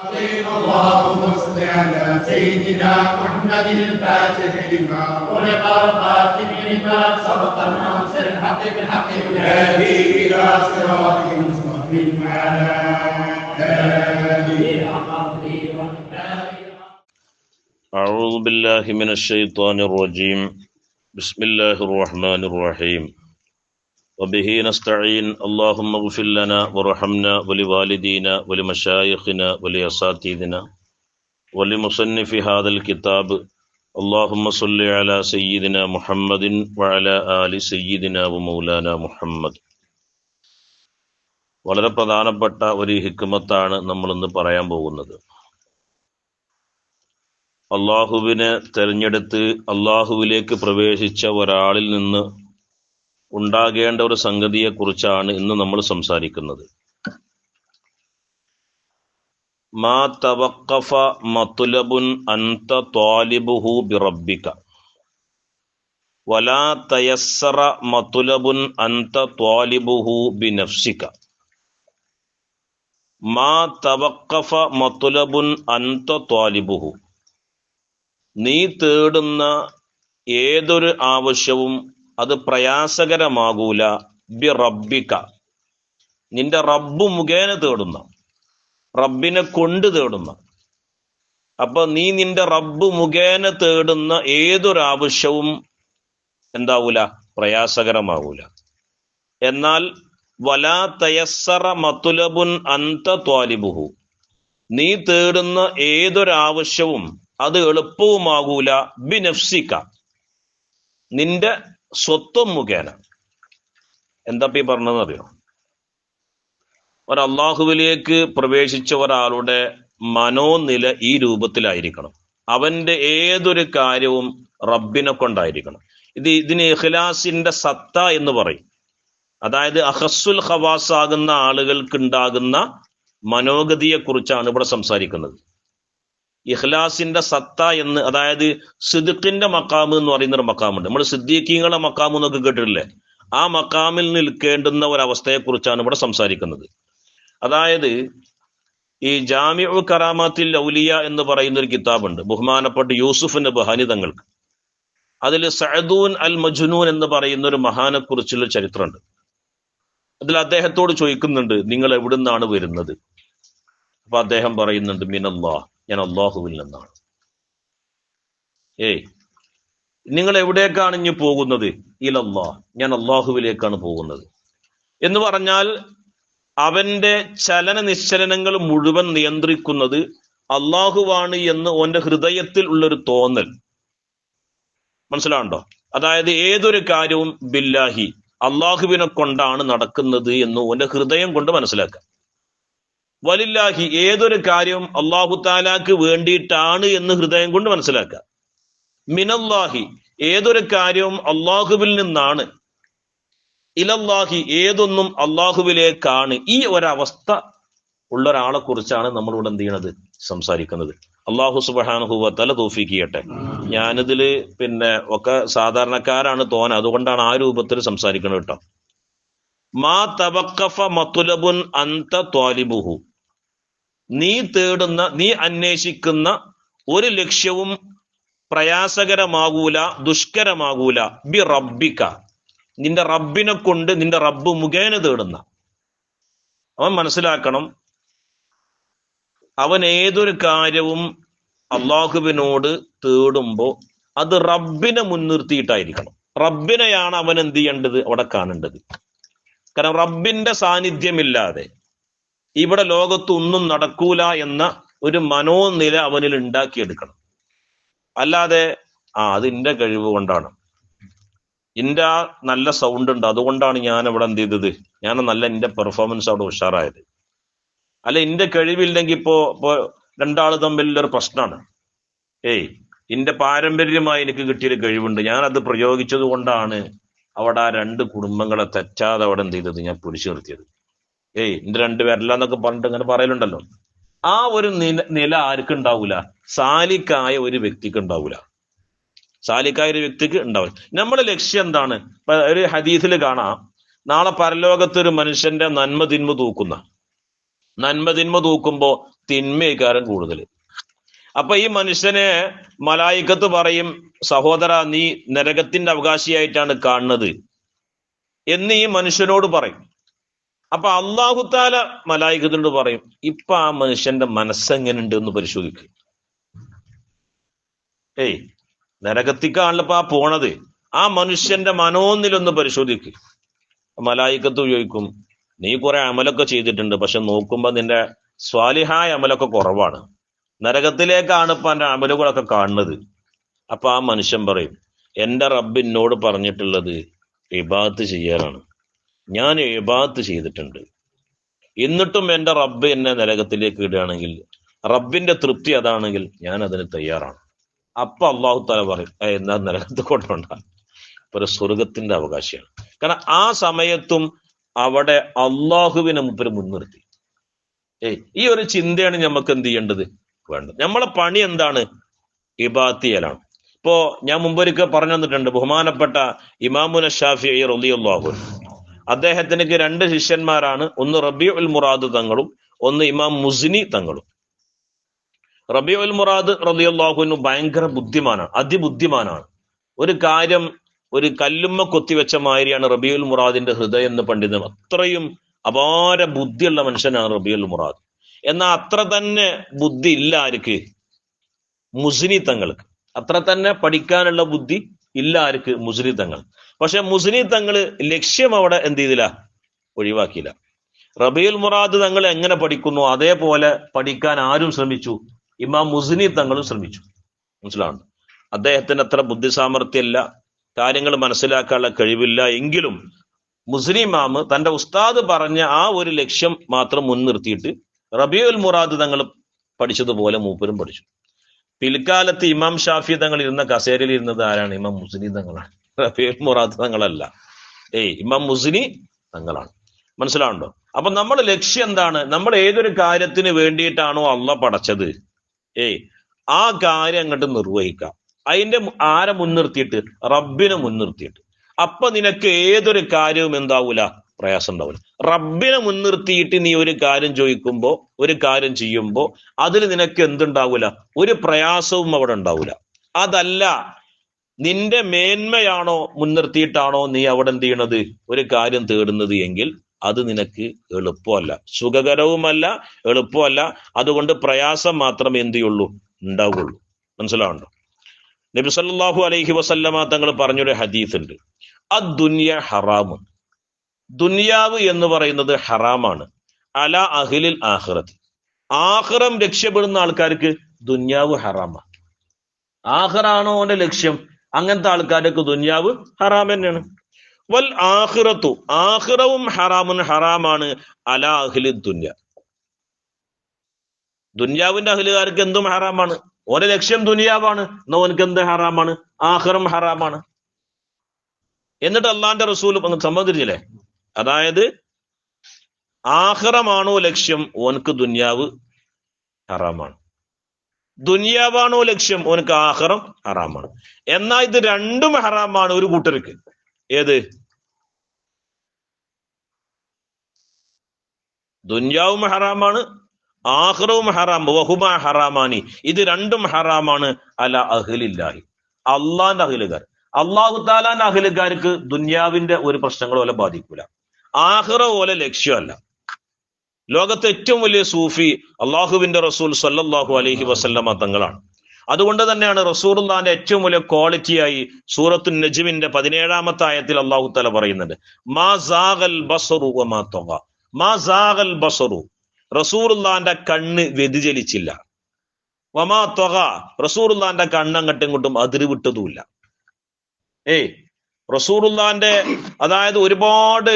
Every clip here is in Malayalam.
اللهم صل على سيدنا محمد الفاتح لما ولق الخاتم لما سبق الناصر الحق بالحق والهادي الى صراطك المستقيم وعلى اله أعوذ بالله من الشيطان الرجيم بسم الله الرحمن الرحيم وبه نستعين اللهم اغفر لنا وارحمنا ولوالدينا ولمشايخنا ولأساتذتنا ولمصنف هذا الكتاب اللهم صل على سيدنا محمد وعلى آل سيدنا ومولانا മുഹമ്മദ്. വളരെ പ്രധാനപ്പെട്ട ഒരു ഹിക്മത്താണ് നമ്മൾ ഇന്ന് പറയാൻ പോകുന്നത്. അള്ളാഹുവിനെ തെരഞ്ഞെടുത്ത് അള്ളാഹുവിലേക്ക് പ്രവേശിച്ച ഒരാളിൽ നിന്ന് ഉണ്ടാകേണ്ട ഒരു സംഗതിയെക്കുറിച്ചാണ് ഇന്ന് നമ്മൾ സംസാരിക്കുന്നത്. മാ തവഖഫ മത്ലബുൻ അൻത ത്വാലിബുഹു ബിറബ്ബിക വലാ തയസ്സറ മത്ലബുൻ അൻത ത്വാലിബുഹു ബിനഫ്സിക. മാ തവഖഫ മത്ലബുൻ അൻത ത്വാലിബുഹു, നീ തേടുന്ന ഏതൊരു ആവശ്യവും അത് പ്രയാസകരമാകൂല ബി റബ്ബിക, നിന്റെ റബ്ബ് മുഖേന തേടുന്ന, റബ്ബിനെ കൊണ്ട് തേടുന്ന. അപ്പൊ നീ നിന്റെ റബ്ബ് മുഖേന തേടുന്ന ഏതൊരാവശ്യവും എന്താവൂല, പ്രയാസകരമാകൂല. എന്നാൽ വലാ തയസ്സറ മത്ലബുൻ അൻത ത്വാലിബുഹു, നീ തേടുന്ന ഏതൊരാവശ്യവും അത് എളുപ്പവുമാകൂല ബിനഫ്സിക, നിന്റെ സ്വത്വം മുഖേന. എന്താ ഈ പറഞ്ഞതെന്ന് അറിയോ? ഒരല്ലാഹുവിലേക്ക് പ്രവേശിച്ച ഒരാളുടെ മനോനില ഈ രൂപത്തിലായിരിക്കണം. അവന്റെ ഏതൊരു കാര്യവും റബ്ബിനെ കൊണ്ടായിരിക്കണം. ഇതിന് ഇഖ്ലാസിന്റെ സത്ത എന്ന് പറയും. അതായത് അഖസ്സുൽ ഖവാസ് ആകുന്ന ആളുകൾക്ക് ഉണ്ടാകുന്ന മനോഗതിയെ കുറിച്ചാണ് ഇവിടെ സംസാരിക്കുന്നത്. ഇഖ്ലാസിന്റെ സത്ത എന്ന്, അതായത് സിദ്ഖിന്റെ മക്കാമ് എന്ന് പറയുന്ന ഒരു മക്കാമുണ്ട്. നമ്മൾ സിദ്ദീഖീങ്ങളുടെ മക്കാമ് എന്നൊക്കെ കേട്ടിട്ടില്ലേ? ആ മക്കാമിൽ നിൽക്കേണ്ടുന്ന ഒരവസ്ഥയെ കുറിച്ചാണ് ഇവിടെ സംസാരിക്കുന്നത്. അതായത് ഈ ജാമിഉ കറാമത്തിൽ ഔലിയ എന്ന് പറയുന്ന ഒരു കിതാബുണ്ട്, ബഹുമാനപ്പെട്ട യൂസുഫ് നബ്ഹാനി തങ്ങൾക്ക്. അതിൽ സഅദൂൻ അൽ മജ്നൂൻ എന്ന് പറയുന്ന ഒരു മഹാനെ കുറിച്ചുള്ള ചരിത്രമുണ്ട്. അതിൽ അദ്ദേഹത്തോട് ചോദിക്കുന്നുണ്ട്, നിങ്ങൾ എവിടുന്നാണ് വരുന്നത്? അപ്പൊ അദ്ദേഹം പറയുന്നുണ്ട്, മിനല്ലാഹ്, ഞാൻ അള്ളാഹുവിൽ നിന്നാണ്. നിങ്ങൾ എവിടേക്കാണ് ഇനി പോകുന്നത്? ഇലല്ലാഹ്, ഞാൻ അള്ളാഹുവിലേക്കാണ് പോകുന്നത് എന്ന് പറഞ്ഞാൽ അവന്റെ ചലന നിശ്ചലനങ്ങൾ മുഴുവൻ നിയന്ത്രിക്കുന്നത് അള്ളാഹുവാണ് എന്ന് ഓന്റെ ഹൃദയത്തിൽ ഉള്ളൊരു തോന്നൽ. മനസ്സിലാണ്ടോ? അതായത് ഏതൊരു കാര്യവും ബില്ലാഹി, അള്ളാഹുവിനെ കൊണ്ടാണ് നടക്കുന്നത് എന്ന് ഓന്റെ ഹൃദയം കൊണ്ട് മനസ്സിലാക്കുക. വലില്ലാഹി, ഏതൊരു കാര്യവും അള്ളാഹു താലാക്ക് വേണ്ടിയിട്ടാണ് എന്ന് ഹൃദയം കൊണ്ട് മനസ്സിലാക്കുക. മിനല്ലാഹി, ഏതൊരു കാര്യവും അള്ളാഹുവിൽ നിന്നാണ്. ഇലല്ലാഹി, ഏതൊന്നും അള്ളാഹുവിലേക്കാണ്. ഈ ഒരവസ്ഥ ഉള്ള ഒരാളെ കുറിച്ചാണ് നമ്മളിവിടെ എന്ത് ചെയ്യണത്, സംസാരിക്കുന്നത്. അള്ളാഹു സുബ്ഹാനഹു വ തആല തൗഫീഖ് ചെയ്യട്ടെ. ഞാനിതില് ഒക്കെ സാധാരണക്കാരാണ് തോന്നുന്നത്, അതുകൊണ്ടാണ് ആ രൂപത്തിൽ സംസാരിക്കുന്നത് കേട്ടോ. മാ തവഖഫ മത്ലബുൻ അൻത ത്വാലിബുഹു, നീ തേടുന്ന, നീ അന്വേഷിക്കുന്ന ഒരു ലക്ഷ്യവും പ്രയാസകരമാകൂല, ദുഷ്കരമാകൂല ബി റബ്ബിക, നിന്റെ റബ്ബിനെ കൊണ്ട്, നിന്റെ റബ്ബ് മുഖേന തേടുന്ന. അവൻ മനസ്സിലാക്കണം, അവൻ ഏതൊരു കാര്യവും അള്ളാഹുവിനോട് തേടുമ്പോ അത് റബ്ബിനെ മുൻനിർത്തിയിട്ടായിരിക്കണം. റബ്ബിനെയാണ് അവൻ എന്ത് ചെയ്യേണ്ടത്, അവിടെ കാണേണ്ടത്. കാരണം റബ്ബിന്റെ സാന്നിധ്യമില്ലാതെ ഇവിടെ ലോകത്ത് ഒന്നും നടക്കൂല എന്ന ഒരു മനോനില അവനിൽ ഉണ്ടാക്കിയെടുക്കണം. അല്ലാതെ അത് എന്റെ കഴിവ് കൊണ്ടാണ്, എന്റെ ആ നല്ല സൗണ്ട് ഉണ്ട്, അതുകൊണ്ടാണ് ഞാൻ അവിടെ എന്ത് ചെയ്തത്, ഞാൻ നല്ല എന്റെ പെർഫോമൻസ് അവിടെ ഉഷാറായത്. അല്ല, എന്റെ കഴിവില്ലെങ്കിൽ ഇപ്പോ രണ്ടാള് തമ്മിലൊരു പ്രശ്നമാണ്. എന്റെ പാരമ്പര്യമായി എനിക്ക് കിട്ടിയൊരു കഴിവുണ്ട്, ഞാൻ അത് പ്രയോഗിച്ചത് കൊണ്ടാണ് അവിടെ ആ രണ്ട് കുടുംബങ്ങളെ തെറ്റാതെ അവിടെ എന്ത് ചെയ്തത്, ഞാൻ പിടിച്ചു നിർത്തിയത്. എന്റെ രണ്ടുപേരല്ല എന്നൊക്കെ പറഞ്ഞിട്ട് ഇങ്ങനെ പറയലുണ്ടല്ലോ. ആ ഒരു നില ആർക്കുണ്ടാവൂല? സാലിക്കായ ഒരു വ്യക്തിക്ക് ഉണ്ടാവൂല. സാലിക്കായ ഒരു വ്യക്തിക്ക് ഉണ്ടാവില്ല. നമ്മുടെ ലക്ഷ്യം എന്താണ്? ഒരു ഹദീസിൽ കാണാം, നാളെ പരലോകത്ത് ഒരു മനുഷ്യന്റെ നന്മ തിന്മ തൂക്കുന്ന, നന്മ തിന്മ തൂക്കുമ്പോ തിന്മയേക്കാരം കൂടുതൽ. അപ്പൊ ഈ മനുഷ്യനെ മലായിക്കത്ത് പറയും, സഹോദര നീ നരകത്തിന്റെ അവകാശിയായിട്ടാണ് കാണുന്നത് എന്ന് ഈ മനുഷ്യനോട് പറയും. അപ്പൊ അള്ളാഹുത്താല മലായിക്കത്തിനോട് പറയും, ഇപ്പൊ ആ മനുഷ്യന്റെ മനസ്സെങ്ങനെയുണ്ട് എന്ന് പരിശോധിക്കും. നരകത്തിക്കാണല്ലോ ഇപ്പൊ ആ പോണത്, ആ മനുഷ്യന്റെ മനോന്നിലൊന്ന് പരിശോധിക്കും. മലായിക്കത്ത് ചോദിക്കും, നീ കുറെ അമലൊക്കെ ചെയ്തിട്ടുണ്ട്, പക്ഷെ നോക്കുമ്പോ നിന്റെ സ്വാലിഹായ അമലൊക്കെ കുറവാണ്, നരകത്തിലേക്കാണ് ഇപ്പൊ എന്റെ അമലുകളൊക്കെ കാണുന്നത്. അപ്പൊ ആ മനുഷ്യൻ പറയും, എന്റെ റബ്ബ് എന്നോട് പറഞ്ഞിട്ടുള്ളത് ഇബാദത്ത് ചെയ്യാനാണ്, ഞാൻ ഇബാദത്ത് ചെയ്തിട്ടുണ്ട്, എന്നിട്ടും എന്റെ റബ്ബ് എന്നെ നരകത്തിലേക്ക് ഇടുകയാണെങ്കിൽ, റബ്ബിന്റെ തൃപ്തി അതാണെങ്കിൽ ഞാൻ അതിന് തയ്യാറാണ്. അപ്പൊ അള്ളാഹു തആല പറയും, എന്നാ നരകത്ത് കൊണ്ടുണ്ടാകും, ഒരു സ്വർഗത്തിന്റെ അവകാശിയാണ്. കാരണം ആ സമയത്തും അവിടെ അള്ളാഹുവിനെ മുമ്പിൽ മുൻനിർത്തി. ഈ ഒരു ചിന്തയാണ് നമുക്ക് എന്ത് ചെയ്യേണ്ടത് വേണ്ടത്. നമ്മളെ പണി എന്താണ്? ഇബാദത്ത് ചെയ്യലാണ്. ഇപ്പോ ഞാൻ മുമ്പൊരിക്കൽ പറഞ്ഞു തന്നിട്ടുണ്ട്, ബഹുമാനപ്പെട്ട ഇമാമുന ശാഫിഈ റളിയല്ലാഹു അൻഹു, അദ്ദേഹത്തിന് 2 ശിഷ്യന്മാരാണ്, ഒന്ന് റബീഉൽ മുറാദ് തങ്ങളും ഒന്ന് ഇമാം മുസ്നി തങ്ങളും. റബീഉൽ മുറാദ് റളിയല്ലാഹു അൻഹു ഭയങ്കര ബുദ്ധിമാനാണ്, അതിബുദ്ധിമാനാണ്. ഒരു കാര്യം ഒരു കല്ലുമ്മ കൊത്തിവെച്ച മാതിരിയാണ് റബീഉൽ മുറാദിന്റെ ഹൃദയം എന്ന് പണ്ഡിതൻ. അത്രയും അപാര ബുദ്ധിയുള്ള മനുഷ്യനാണ് റബീഉൽ മുറാദ്. എന്നാൽ അത്ര തന്നെ ബുദ്ധി ഇല്ല ആർക്ക്? മുസ്നി തങ്ങൾക്ക്. അത്ര തന്നെ പഠിക്കാനുള്ള ബുദ്ധി ഇല്ല ആർക്ക്? മുസ്നി തങ്ങൾ. പക്ഷെ മുസ്നി തങ്ങള് ലക്ഷ്യം അവിടെ എന്ത് ചെയ്തില്ല? ഒഴിവാക്കിയില്ല. റബീഉൽ മുറാദ് തങ്ങൾ എങ്ങനെ പഠിക്കുന്നു അതേപോലെ പഠിക്കാൻ ആരും ശ്രമിച്ചു? ഇമാം മുസ്നി തങ്ങളും ശ്രമിച്ചു. മനസ്സിലാവുന്നു? അദ്ദേഹത്തിന് അത്ര ബുദ്ധി സാമർഥ്യമില്ല, കാര്യങ്ങൾ മനസ്സിലാക്കാനുള്ള കഴിവില്ല. എങ്കിലും മുസ്നി ഇമാമ് തന്റെ ഉസ്താദ് പറഞ്ഞ ആ ഒരു ലക്ഷ്യം മാത്രം മുൻനിർത്തിയിട്ട് റബീഉൽ മുറാദ് തങ്ങൾ പഠിച്ചതുപോലെ മൂപ്പരും പഠിച്ചു. പിൽക്കാലത്ത് ഇമാം ഷാഫി തങ്ങൾ ഇരുന്ന കസേരയിൽ ഇരുന്നത് ആരാണ്? ഇമാം മുസ്നി തങ്ങളാണ്, റബീഉൽ മുറാദ് തങ്ങളല്ല. ഇമാം മുസ്നി തങ്ങളാണ്. മനസ്സിലാവുണ്ടോ? അപ്പൊ നമ്മുടെ ലക്ഷ്യം എന്താണ്? നമ്മൾ ഏതൊരു കാര്യത്തിന് വേണ്ടിയിട്ടാണോ അള്ളാഹ് പടച്ചത്, ആ കാര്യം അങ്ങോട്ട് നിർവഹിക്കാം. അതിന്റെ ആരെ മുൻനിർത്തിയിട്ട്? റബ്ബിനെ മുൻനിർത്തിയിട്ട്. അപ്പൊ നിനക്ക് ഏതൊരു കാര്യവും എന്താവൂല? പ്രയാസം ഉണ്ടാവില്ല. റബ്ബിനെ മുൻനിർത്തിയിട്ട് നീ ഒരു കാര്യം ചോദിക്കുമ്പോ, ഒരു കാര്യം ചെയ്യുമ്പോ അതിൽ നിനക്ക് എന്തുണ്ടാവൂല? ഒരു പ്രയാസവും അവിടെ ഉണ്ടാവൂല. അതല്ല, നിന്റെ മേന്മയാണോ മുൻനിർത്തിയിട്ടാണോ നീ അവിടെ എന്ത് ചെയ്യണത്? ഒരു കാര്യം തേടുന്നത് എങ്കിൽ അത് നിനക്ക് എളുപ്പമല്ല, സുഖകരവുമല്ല, എളുപ്പമല്ല. അതുകൊണ്ട് പ്രയാസം മാത്രമേ എന്ത് ചെയ്യുള്ളൂ? ഉണ്ടാവുള്ളൂ. മനസ്സിലാവുണ്ടോ? നബി സല്ലല്ലാഹു അലൈഹി വസല്ലമ തങ്ങൾ പറഞ്ഞൊരു ഹദീസ് ഉണ്ട്, അദ്ദുനിയ ഹറാമുൻ, ദുനിയാവ് എന്ന് പറയുന്നത് ഹറാമാണ്, അല അഹ്ലിൽ ആഖിറത്ത്, ആഖിറം രക്ഷപ്പെടുന്ന ആൾക്കാർക്ക് ദുനിയാവ് ഹറാമാണ്. ആഖിറാണോ അവന്റെ ലക്ഷ്യം, അങ്ങനത്തെ ആൾക്കാർക്ക് ദുനിയാവ് ഹറാം തന്നെയാണ്. വൽ ആഖിറത്തു, ആഖിറവും ഹറാമുൻ, ഹറാമാണ്, അല അഹ്ലി ദുനിയ, ദുനിയാവിന്റെ അഹ്ലുകാർക്ക് എന്തും ഹറാമാണ്. ഓന്റെ ലക്ഷ്യം ദുനിയാവാണ്, എന്നാ ഓനക്ക് എന്ത് ഹറാമാണ്? ആഖിറം ഹറാമാണ്. എന്നിട്ട് അള്ളാന്റെ റസൂൽ സമ്മതിച്ചില്ലേ? അതായത് ആഖിറമാണോ ലക്ഷ്യം, ഓനക്ക് ദുനിയാവ് ഹറാമാണ്. ദുനിയാവാണോ ലക്ഷ്യം, ഓനക്ക് ആഖിറം ഹറാമാണ്. എന്നാൽ ഇത് രണ്ടും ഹറാമാണ് ഒരു കൂട്ടർക്ക്. ഏത്? ദുനിയാവും ഹറാമാണ്, ആഖിറവും ഹറാം. വഹുമാ ഹറാമാനി, ഇത് രണ്ടും ഹറാമാണ്. അല അഹ്ലില്ലാഹി, അള്ളാന്റെ അഹ്ലുകാർ. അള്ളാഹു താലാന്റെ അഹ്ലുകാർക്ക് ദുനിയാവിന്റെ ഒരു പ്രശ്നങ്ങൾ പോലെ ബാധിക്കൂല, ആഖിറ പോലെ ലക്ഷ്യമല്ല. ലോകത്തെ ഏറ്റവും വലിയ സൂഫി അള്ളാഹുവിന്റെ റസൂൽ സല്ലല്ലാഹു അലൈഹി വസല്ലമ തങ്ങളാണ്. അതുകൊണ്ട് തന്നെയാണ് റസൂലുള്ളാഹിന്റെ ഏറ്റവും വലിയ ക്വാളിറ്റിയായി സൂറത്തുൻ നജ്മിന്റെ 17-ാമത്തെ ആയത്തിൽ അള്ളാഹു തആല പറയുന്നുണ്ട്, മാ സാഗൽ ബസറു വമാ തഗ, മാ സാഗൽ ബസറു, റസൂലുള്ളാഹിന്റെ കണ്ണ് വ്യതിചലിച്ചില്ല, വമാ തഗ, റസൂലുള്ളാഹിന്റെ കണ്ണ് അങ്ങോട്ടും ഇങ്ങോട്ടും അതിരുവിട്ടതുമില്ല. റസൂലുള്ളാഹിന്റെ അതായത് ഒരുപാട്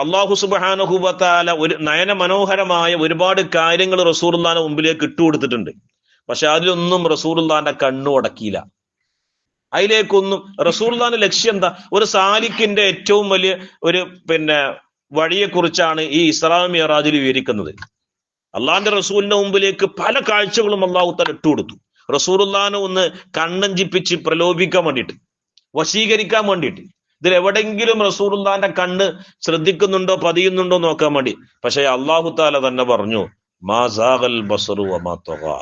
അള്ളാഹു സുബ്ഹാനഹു വ തആല ഒരു നയന മനോഹരമായ ഒരുപാട് കാര്യങ്ങൾ റസൂലുള്ളാഹിന്റെ മുമ്പിലേക്ക് ഇട്ടുകൊടുത്തിട്ടുണ്ട്. പക്ഷെ അതിലൊന്നും റസൂലുള്ളാഹിന്റെ കണ്ണു അടക്കിയില്ല. അതിലേക്കൊന്നും റസൂലുള്ളാഹിന്റെ ലക്ഷ്യം എന്താ? ഒരു സാലിക്കിന്റെ ഏറ്റവും വലിയ ഒരു വഴിയെക്കുറിച്ചാണ് ഈ ഇസ്രാ മിഅ്റാജിൽ വിവരിക്കുന്നത്. അള്ളാഹിന്റെ റസൂലിന്റെ മുമ്പിലേക്ക് പല കാഴ്ചകളും അള്ളാഹു തആല ഇട്ടുകൊടുത്തു. റസൂലുള്ളാഹിനെ ഒന്ന് കണ്ണഞ്ചിപ്പിച്ച് പ്രലോഭിക്കാൻ വേണ്ടിയിട്ട്, വശീകരിക്കാൻ വേണ്ടിയിട്ട്. ഇതിലെവിടെങ്കിലും റസൂലുള്ളാന്റെ കണ്ണ് ശ്രദ്ധിക്കുന്നുണ്ടോ പതിയുന്നുണ്ടോ നോക്കാൻ വേണ്ടി. പക്ഷെ അള്ളാഹു താല തന്നെ പറഞ്ഞു, മാ സാഗൽ ബസറു വമാ ത്വഗാ.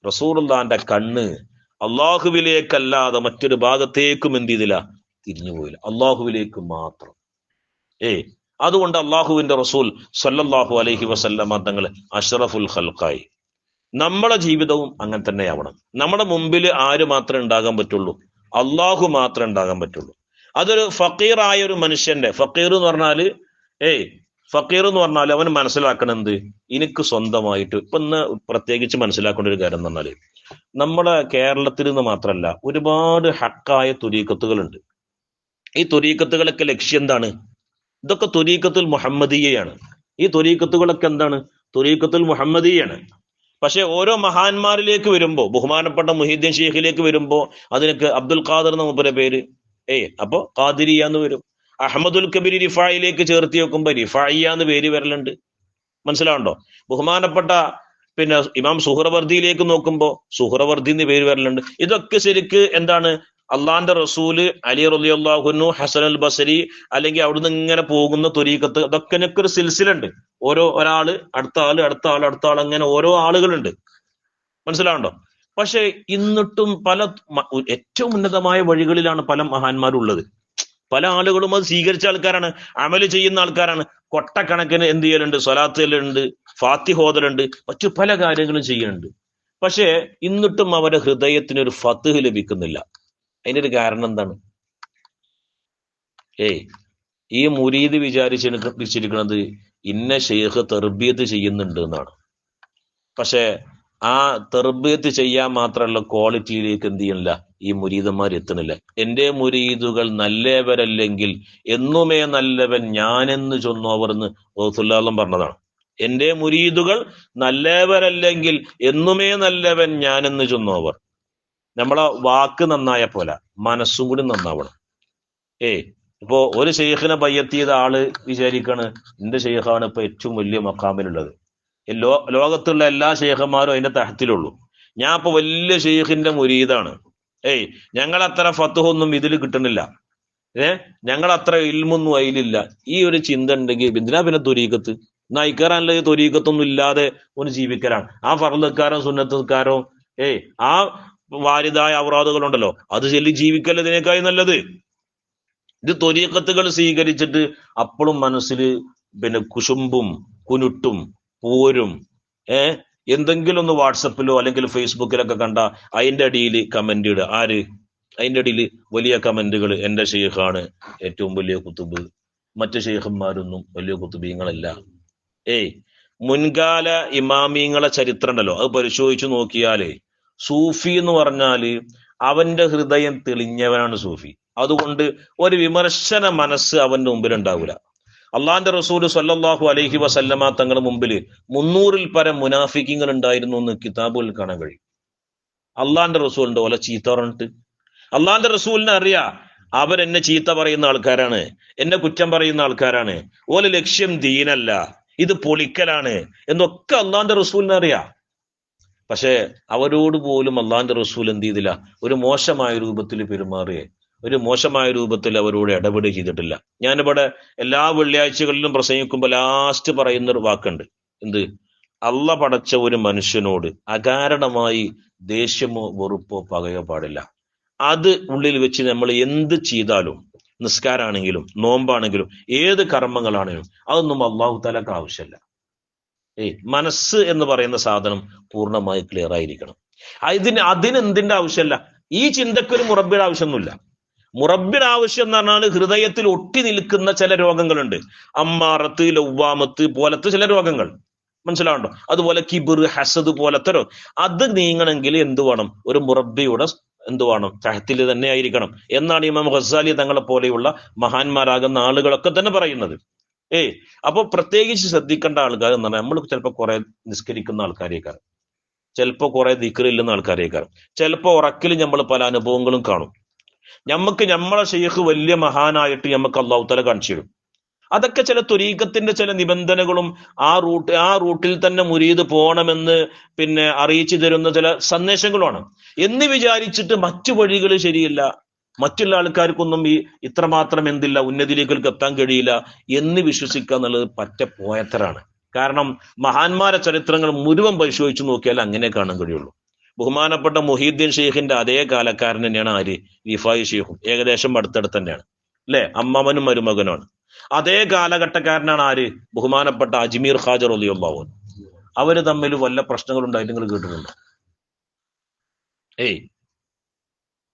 റസൂലുള്ളാന്റെ കണ്ണ് അള്ളാഹുവിലേക്കല്ലാതെ മറ്റൊരു ഭാഗത്തേക്കും എന്ത് ചെയ്തില്ല, തിരിഞ്ഞുപോയില്ല, അള്ളാഹുവിലേക്ക് മാത്രം. അതുകൊണ്ട് അള്ളാഹുവിന്റെ റസൂൽ സല്ലല്ലാഹു അലൈഹി വസല്ലമ തങ്ങൾ അഷ്റഫുൽ ഖൽഖായി. നമ്മളെ ജീവിതവും അങ്ങനെ തന്നെയാവണം. നമ്മുടെ മുമ്പിൽ ആര് മാത്രമേ ഉണ്ടാകാൻ പറ്റുള്ളൂ? അള്ളാഹു മാത്രമേ ഉണ്ടാകാൻ പറ്റുള്ളൂ. അതൊരു ഫക്കീറായ ഒരു മനുഷ്യന്റെ, ഫക്കീർ എന്ന് പറഞ്ഞാൽ അവൻ മനസ്സിലാക്കണെന്ത്, എനിക്ക് സ്വന്തമായിട്ട് ഇപ്പൊ ഇന്ന് പ്രത്യേകിച്ച് മനസ്സിലാക്കേണ്ട ഒരു കാര്യം എന്ന് പറഞ്ഞാല്, നമ്മുടെ കേരളത്തിൽ നിന്ന് മാത്രമല്ല ഒരുപാട് ഹക്കായ തുരീഖത്തുകളുണ്ട്. ഈ തുരീഖത്തുകളൊക്കെ ലക്ഷ്യം എന്താണ്? ഇതൊക്കെ തുരീഖത്തുൽ മുഹമ്മദിയയാണ്. ഈ തുരീഖത്തുകളൊക്കെ എന്താണ്? തുരീഖത്തുൽ മുഹമ്മദിയാണ്. പക്ഷെ ഓരോ മഹാന്മാരിലേക്ക് വരുമ്പോ, ബഹുമാനപ്പെട്ട മുഹീദ്ദീൻ ഷെയ്ഖിലേക്ക് വരുമ്പോ അതിനൊക്കെ അബ്ദുൽ ഖാദർ എന്ന മൂപ്പരെ പേര്, അപ്പൊ ഖാദിരിയ എന്ന് വരും. അഹമ്മദുൽ കബീർ റിഫായിലേക്ക് ചേർത്തി വെക്കുമ്പോ റിഫായിയ എന്ന് പേര് വരലുണ്ട്. മനസ്സിലാവുണ്ടോ? ബഹുമാനപ്പെട്ട പിന്നെ ഇമാം സുഹ്റവർദിയിലേക്ക് നോക്കുമ്പോ സുഹ്റവർദി എന്ന് പേര് വരലുണ്ട്. ഇതൊക്കെ ശരിക്ക് എന്താണ്? അള്ളാന്റെ റസൂല്, അലി റളിയല്ലാഹു അൻഹു, ഹസൻ അൽ ബസരി, അല്ലെങ്കിൽ അവിടുന്ന് ഇങ്ങനെ പോകുന്ന ത്വരീഖത്ത്, അതൊക്കെ ഒരു സിൽസിലുണ്ട്. ഒരാള് അടുത്ത ആള് അങ്ങനെ ഓരോ ആളുകളുണ്ട്. മനസ്സിലാവുണ്ടോ? പക്ഷെ എന്നിട്ടും ഏറ്റവും ഉന്നതമായ വഴികളിലാണ് പല മഹാന്മാരുള്ളത്. പല ആളുകളും അത് സ്വീകരിച്ച ആൾക്കാരാണ്, അമല് ചെയ്യുന്ന ആൾക്കാരാണ്. കൊട്ടക്കണക്കിന് എന്ത് ചെയ്യലുണ്ട്, സ്വലാത്തുകളുണ്ട്, ഫാത്തിഹോദലുണ്ട്, മറ്റു പല കാര്യങ്ങളും ചെയ്യുന്നുണ്ട്. പക്ഷെ എന്നിട്ടും അവരുടെ ഹൃദയത്തിനൊരു ഫത്ഹ് ലഭിക്കുന്നില്ല. അതിന്റെ ഒരു കാരണം എന്താണ്? ഈ മുരീദ് വിചാരിച്ചിരിക്കുന്നത് ഇന്ന ഷെയ്ഖ് തെർബിയത്ത് ചെയ്യുന്നുണ്ട് എന്നാണ്. പക്ഷെ ആ തെർബിയത്ത് ചെയ്യാൻ മാത്രമുള്ള ക്വാളിറ്റിയിലേക്ക് എന്ത് ചെയ്യണില്ല, ഈ മുരീദന്മാർ എത്തണില്ല. എന്റെ മുരീദുകൾ നല്ലവരല്ലെങ്കിൽ എന്നുമേ നല്ലവൻ ഞാനെന്ന് ചൊന്നോവർന്ന് റസൂലുള്ളാഹി പറഞ്ഞതാണ്. എന്റെ മുരീദുകൾ നല്ലവരല്ലെങ്കിൽ എന്നുമേ നല്ലവൻ ഞാനെന്ന് ചൊന്നോവർ. നമ്മളെ വാക്ക് നന്നായ പോലെ മനസ്സും കൂടി നന്നാവണം. ഇപ്പോ ഒരു ഷെയ്ഖിനെ ബയ്യത്ത് ചെയ്ത ആള് വിചാരിക്കാണ് എന്റെ ഷെയ്ഖാണ് ഇപ്പൊ ഏറ്റവും വലിയ മക്കാമിലുള്ളത്, ലോകത്തുള്ള എല്ലാ ഷെയ്ഖന്മാരും അതിന്റെ തഹത്തിലുള്ളൂ, ഞാൻ ഇപ്പൊ വലിയ ഷെയ്ഖിന്റെ മുരീദാണ്, ഞങ്ങളത്ര ഫത്ഹൊന്നും ഇതിൽ കിട്ടണില്ല, ഞങ്ങളത്ര ഇൽമൊന്നും അതിലില്ല. ഈ ഒരു ചിന്ത ഉണ്ടെങ്കിൽ എന്തിനാ പിന്നെ ത്വരീഖത്ത്? നയിക്കാറാനുള്ള ത്വരീഖത്തൊന്നും ഇല്ലാതെ ഒന്ന് ജീവിക്കലാണ്. ആ ഫർളുകാരോ സുന്നത്തുകാരോ ആ വാരിദായ ഔറാദുകളുണ്ടല്ലോ, അത് ചൊല്ലി ജീവിക്കൽ ഇതിനേക്കായി നല്ലത്. ഇത് ത്വരീഖത്തുകൾ സ്വീകരിച്ചിട്ട് അപ്പോഴും മനസ്സിൽ പിന്നെ കുശുമ്പും കുനുട്ടും പോരും എന്തെങ്കിലും ഒന്ന് വാട്സപ്പിലോ അല്ലെങ്കിൽ ഫേസ്ബുക്കിലൊക്കെ കണ്ട അതിന്റെ അടിയിൽ കമന്റ് ഇടുക. അതിന്റെ അടിയിൽ വലിയ കമന്റുകൾ, എന്റെ ഷെയ്ഖാണ് ഏറ്റവും വലിയ കുത്തുബ്, മറ്റു ഷെയ്ഖന്മാരൊന്നും വലിയ കുത്തുബീങ്ങളല്ല. മുൻകാല ഇമാമിങ്ങളെ ചരിത്രം ഉണ്ടല്ലോ, അത് പരിശോധിച്ചു നോക്കിയാലേ സൂഫി എന്ന് പറഞ്ഞാല് അവന്റെ ഹൃദയം തെളിഞ്ഞവനാണ് സൂഫി. അതുകൊണ്ട് ഒരു വിമർശന മനസ്സ് അവന്റെ മുമ്പിൽ ഉണ്ടാവില്ല. അള്ളാന്റെ റസൂല് സ്വല്ലല്ലാഹു അലൈഹി വസല്ലമ തങ്ങളുടെ മുമ്പിൽ 300-ൽ പരം മുനാഫിക്കീങ്ങൾ ഉണ്ടായിരുന്നു എന്ന് കിതാബുൽ കാണാൻ കഴിയും. അള്ളാന്റെ റസൂലിന്റെ ഓല ചീത്ത പറഞ്ഞിട്ട്, അള്ളാന്റെ റസൂലിനെ അറിയാം അവരെന്നെ ചീത്ത പറയുന്ന ആൾക്കാരാണ്, എന്നെ കുറ്റം പറയുന്ന ആൾക്കാരാണ്, ഓല ലക്ഷ്യം ദീനല്ല, ഇത് പൊളിക്കലാണ് എന്നൊക്കെ അള്ളാന്റെ റസൂലിനെ അറിയാം. പക്ഷെ അവരോട് പോലും അള്ളാന്റെ റസൂൽ എന്ത് ചെയ്തില്ല, ഒരു മോശമായ രൂപത്തിൽ പെരുമാറിയേ, ഒരു മോശമായ രൂപത്തിൽ അവരോട് ഇടപെടുക ചെയ്തിട്ടില്ല. ഞാനിവിടെ എല്ലാ വെള്ളിയാഴ്ചകളിലും പ്രസംഗിക്കുമ്പോൾ ലാസ്റ്റ് പറയുന്നൊരു വാക്കുണ്ട്, എന്ത്? അള്ള പടച്ച ഒരു മനുഷ്യനോട് അകാരണമായി ദേഷ്യമോ വെറുപ്പോ പകയോ പാടില്ല. അത് ഉള്ളിൽ വെച്ച് നമ്മൾ എന്ത് ചെയ്താലും, നിസ്കാരാണെങ്കിലും നോമ്പാണെങ്കിലും ഏത് കർമ്മങ്ങളാണെങ്കിലും അതൊന്നും അള്ളാഹു തആലക്ക് ആവശ്യമല്ല. മനസ്സ് എന്ന് പറയുന്ന സാധനം പൂർണ്ണമായി ക്ലിയർ ആയിരിക്കണം. അതിനെന്തിന്റെ ആവശ്യമല്ല, ഈ ചിന്തക്കൊരു മുറബ്ബിയുടെ ആവശ്യമൊന്നുമില്ല. മുറബ്ബിയുടെ ആവശ്യം എന്ന് പറഞ്ഞാൽ ഹൃദയത്തിൽ ഒട്ടി നിൽക്കുന്ന ചില രോഗങ്ങളുണ്ട്, അമ്മാറത്ത് ലൗവാമത്ത് പോലത്തെ ചില രോഗങ്ങൾ, മനസ്സിലാവുണ്ടോ? അതുപോലെ കിബിർ ഹസദ് പോലത്തെ അത് നീങ്ങണമെങ്കിൽ എന്ത് വേണം? ഒരു മുറബ്ബിയുടെ എന്ത് വേണം? തഹത്തിൽ തന്നെ ആയിരിക്കണം എന്നാണ് ഇമാം ഗസാലി തങ്ങളെ പോലെയുള്ള മഹാന്മാരാകുന്ന ആളുകളൊക്കെ തന്നെ പറയുന്നത്. അപ്പൊ പ്രത്യേകിച്ച് ശ്രദ്ധിക്കേണ്ട ആൾക്കാർ എന്ന് പറഞ്ഞാൽ, നമ്മൾ ചിലപ്പോൾ കുറെ നിസ്കരിക്കുന്ന ആൾക്കാരേക്കാരം, ചിലപ്പോൾ കുറെ ദിക്റില്ലുന്ന ആൾക്കാരേക്കാരം, ചിലപ്പോൾ ഉറക്കിൽ നമ്മൾ പല അനുഭവങ്ങളും കാണും. നമ്മളെ ഷെയ്ഖ് വലിയ മഹാനായിട്ട് നമുക്ക് അല്ലാഹു തആല കാണിച്ചു തരും. അതൊക്കെ ചില ത്വരീഖത്തിന്റെ ചില നിബന്ധനകളും ആ റൂട്ടിൽ തന്നെ മുരീദ് പോകണമെന്ന് പിന്നെ അറിയിച്ചു തരുന്ന ചില സന്ദേശങ്ങളുമാണ് എന്ന് വിചാരിച്ചിട്ട് മറ്റു വഴികൾ ശരിയില്ല, മറ്റുള്ള ആൾക്കാർക്കൊന്നും ഇത്രമാത്രം എന്തില്ല, ഉന്നതിയിലേക്ക് എത്താൻ കഴിയില്ല എന്ന് വിശ്വസിക്കുക എന്നുള്ളത് പറ്റ പോയത്തരാണ്. കാരണം മഹാന്മാരെ ചരിത്രങ്ങൾ മുഴുവൻ പരിശോധിച്ചു നോക്കിയാൽ അങ്ങനെ കാണാൻ കഴിയുള്ളൂ. ബഹുമാനപ്പെട്ട മുഹീദ്ദീൻ ഷെയ്ഖിന്റെ അതേ കാലക്കാരൻ തന്നെയാണ് ആര്, റിഫായി ഷെയ്ഖും. ഏകദേശം അടുത്തടുത്ത് തന്നെയാണ് അല്ലെ, അമ്മമനും മരുമകനുമാണ്. അതേ കാലഘട്ടക്കാരനാണ് ആര്, ബഹുമാനപ്പെട്ട അജ്മീർ ഖാജ റളിയല്ലാഹു അൻഹു. അവര് തമ്മിൽ വല്ല പ്രശ്നങ്ങൾ ഉണ്ടായിട്ട് നിങ്ങൾ കേട്ടിട്ടുണ്ടോ?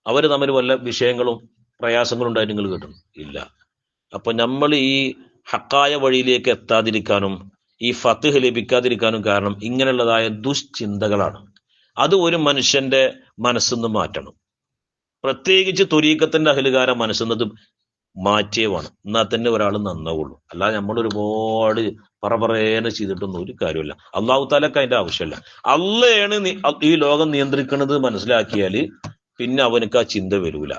അവര് തമ്മിൽ വല്ല വിഷയങ്ങളും പ്രയാസങ്ങളും ഉണ്ടായിട്ട് നിങ്ങൾ കേട്ടിട്ടുണ്ടോ? ഇല്ല. അപ്പൊ നമ്മൾ ഈ ഹക്കായ വഴിയിലേക്ക് എത്താതിരിക്കാനും ഈ ഫത്ഹ് ലഭിക്കാതിരിക്കാനും കാരണം ഇങ്ങനെയുള്ളതായ ദുശ്ചിന്തകളാണ്. അത് ഒരു മനുഷ്യന്റെ മനസ്സിന്ന് മാറ്റണം. പ്രത്യേകിച്ച് ത്വരീഖത്തിന്റെ അഹ്ലുകാരെ മനസ്സുന്നത് മാറ്റിയവാണ്. എന്നാൽ തന്നെ ഒരാൾ നന്നാവുള്ളൂ. അല്ലാതെ നമ്മൾ ഒരുപാട് പറപറേനെ ചെയ്തിട്ടൊന്നും ഒരു കാര്യമില്ല. അള്ളാഹു താലക്ക് അതിന്റെ ആവശ്യമില്ല. അള്ളയാണ് ഈ ലോകം നിയന്ത്രിക്കുന്നത് മനസ്സിലാക്കിയാൽ പിന്നെ അവനക്ക് ആ ചിന്ത വരൂല.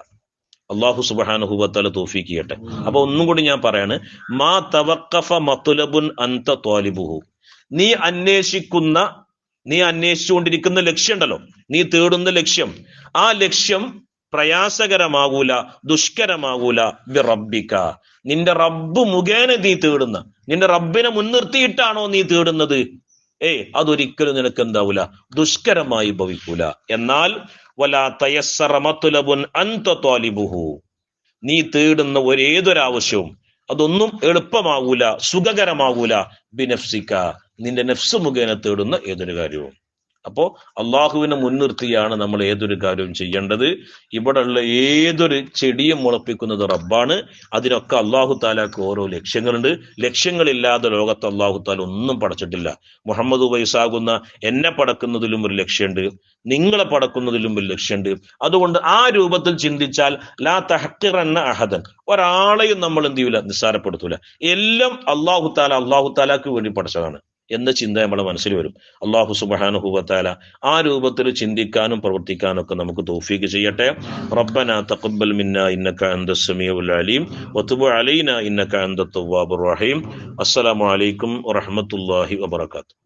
അള്ളാഹു സുബ്ഹാനഹു വ തആല തൗഫീഖ് ചെയ്യട്ടെ. അപ്പൊ ഒന്നും കൂടി ഞാൻ പറയാണ്, മാ തവഖഫ മത്ലബുൻ അൻത ത്വാലിബുഹു. നീ അന്വേഷിച്ചുകൊണ്ടിരിക്കുന്ന ലക്ഷ്യം ഉണ്ടല്ലോ, നീ തേടുന്ന ലക്ഷ്യം, ആ ലക്ഷ്യം പ്രയാസകരമാകൂല, ദുഷ്കരമാകൂല ബിറബ്ബിക. നിന്റെ റബ്ബ് മുഖേന നീ തേടുന്ന, നിന്റെ റബ്ബിനെ മുൻനിർത്തിയിട്ടാണോ നീ തേടുന്നത്, അതൊരിക്കലും നിനക്ക് എന്താവൂല, ദുഷ്കരമായി ഭവിക്കൂല. എന്നാൽ വലാ തയസ്സറ മത്ലബുൻ അൻത ത്വാലിബുഹു. നീ തേടുന്ന ഏതൊരാവശ്യവും അതൊന്നും എളുപ്പമാകൂല, സുഖകരമാകൂല ബിനഫ്സിക. നിന്റെ നഫ്സ് മുഖേന തേടുന്ന ഏതൊരു കാര്യവും. അപ്പോ അള്ളാഹുവിനെ മുൻനിർത്തിയാണ് നമ്മൾ ഏതൊരു കാര്യവും ചെയ്യേണ്ടത്. ഇവിടെയുള്ള ഏതൊരു ചെടിയും മുളപ്പിക്കുന്നത് റബ്ബാണ്. അതിനൊക്കെ അള്ളാഹു താലാക്ക് ഓരോ ലക്ഷ്യങ്ങളുണ്ട്. ലക്ഷ്യങ്ങളില്ലാതെ ലോകത്ത് അള്ളാഹു താല ഒന്നും പടച്ചിട്ടില്ല. മുഹമ്മദ് വൈസാകുന്ന എന്നെ പടക്കുന്നതിലും ഒരു ലക്ഷ്യമുണ്ട്, നിങ്ങളെ പടക്കുന്നതിലും ഒരു ലക്ഷ്യമുണ്ട്. അതുകൊണ്ട് ആ രൂപത്തിൽ ചിന്തിച്ചാൽ ലാ തഹ്ഖിറന്ന അഹദൻ, ഒരാളെയും നമ്മൾ എന്ത് ചെയ്യൂല, നിസ്സാരപ്പെടുത്തൂല. എല്ലാം അള്ളാഹു താലാക്ക് വേണ്ടി പടച്ചതാണ് എന്ന ചിന്ത നമ്മളെ മനസ്സിൽ വരും. അള്ളാഹു സുബ്ഹാനഹു വ തആല ആ രൂപത്തിൽ ചിന്തിക്കാനും പ്രവർത്തിക്കാനും ഒക്കെ നമുക്ക് തൗഫീഖ് ചെയ്യട്ടെ. റബ്ബനാ തഖബ്ബൽ മിന്നാ ഇന്നക അൻതസ് സമീഉൽ അലീം വതുബ് അലൈനാ ഇന്നക അൻതത് തവ്വാബുർ റഹീം. അസ്സലാമു അലൈക്കും വറഹ്മത്തുള്ളാഹി വബറകാതുഹു.